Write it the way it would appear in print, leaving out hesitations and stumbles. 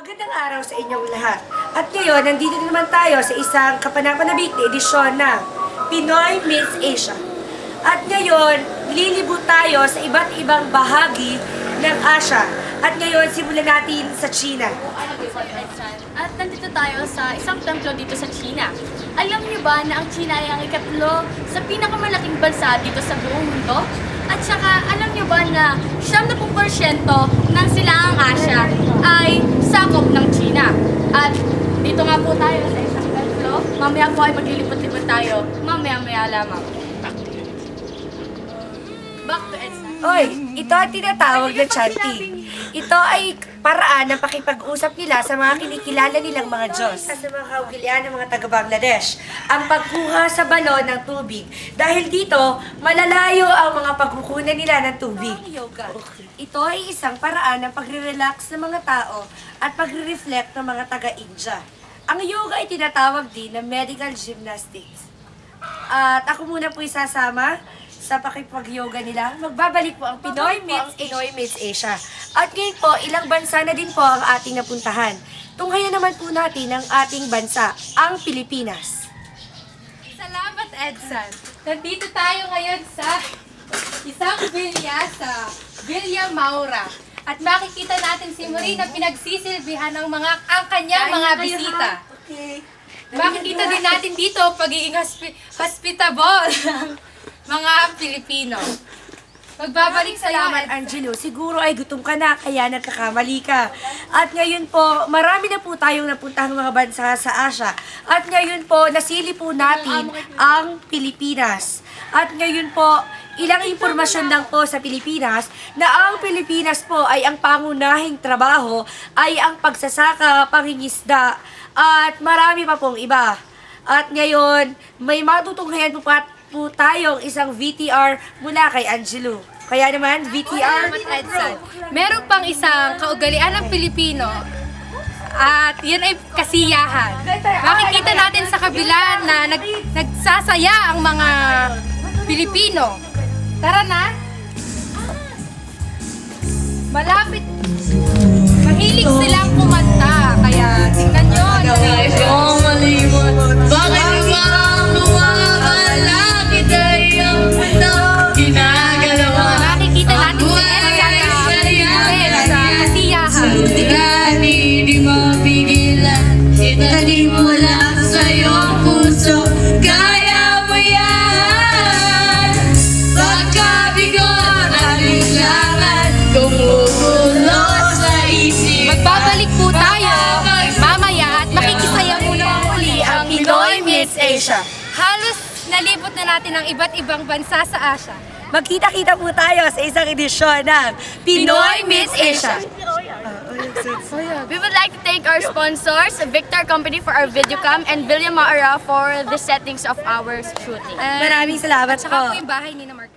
Magandang araw sa inyong lahat. At ngayon, nandito na naman tayo sa isang kapanapanabik na edisyon ng Pinoy Meets Asia. At ngayon, lilibot tayo sa iba't ibang bahagi ng Asia. At ngayon, simulan natin sa China. At nandito tayo sa isang templo dito sa China. Alam niyo ba na ang China ay ang ikatlo sa pinakamalaking bansa dito sa buong mundo? At saka, alam niyo ba na 70% ng silangang Asia ay sakop ng China? At dito nga po tayo sa isang templo. Mamaya po ay maglilipot-lipot tayo. Mamaya-maya lamang. Back to Edsa. Oy, ito ang tinatawag na chanting. Ito ay paraan ng pakipag-usap nila sa mga kinikilala nilang mga Diyos. Sa mga kaugilian ng mga taga-Bangladesh, ang pagkuha sa balon ng tubig. Dahil dito, malalayo ang mga pagkukunan nila ng tubig. Yoga. Ito ay isang paraan ng pagre-relax ng mga tao at pagre-reflect ng mga taga-India. Ang yoga ay tinatawag din na medical gymnastics. At ako muna po isasama sa pakipag-yoga nila. Magbabalik po ang Pinoy Meets Asia. At ngayon po, ilang bansa na din po ang ating napuntahan. Tunghayan naman po natin ang ating bansa, ang Pilipinas. Salamat, Edson. Nandito tayo ngayon sa isang bilya sa Villa Maura. At makikita natin si Marie na pinagsisilbihan ng ang kanyang mga bisita. Okay. Makikita din natin dito pagiging hospitable ng mga Pilipino. Magbabalik sa iyo, Salamat, Angelo. Siguro ay gutom ka na, kaya nagkakamali ka. At ngayon po, marami na po tayong napuntahang mga bansa sa Asia. At ngayon po, nasili po natin ang Pilipinas. At ngayon po, ilang impormasyon lang po sa Pilipinas na ang Pilipinas po ay ang pangunahing trabaho ay ang pagsasaka, pangingisda, at marami pa pong iba. At ngayon, may matutunghayan po tayong isang VTR mula kay Angelo. Kaya naman, VTR. Salamat, Edson. Meron pang isang kaugalian ng Pilipino at yun ay kasiyahan. Makikita natin sa kabila na nagsasaya ang mga Pilipino. Tara na! Malapit. Mahilig silang kumanta. Kaya tingnan nyo. Bakit ba lumawala kita yung mundo? Ginagalawa Makikita natin si Edson sa kasiyahan. di mapigilan. Itanim mo lang sa iyong puso. Kaya mo yan. Pagkabigot at biglangan, gumugulo sa isip. Magbabalik po tayo mamaya at makikisaya muna muli ang Pinoy Meets Asia. Halos nalibot na natin ang iba't ibang bansa sa Asia. Magkita-kita po tayo sa isang edisyon ng Pinoy Meets Asia. We would like to thank our sponsors, Victor Company for our video cam, and Villa Maura for the settings of our shooting. Maraming salamat At saka po po. yung bahay ni na Mark.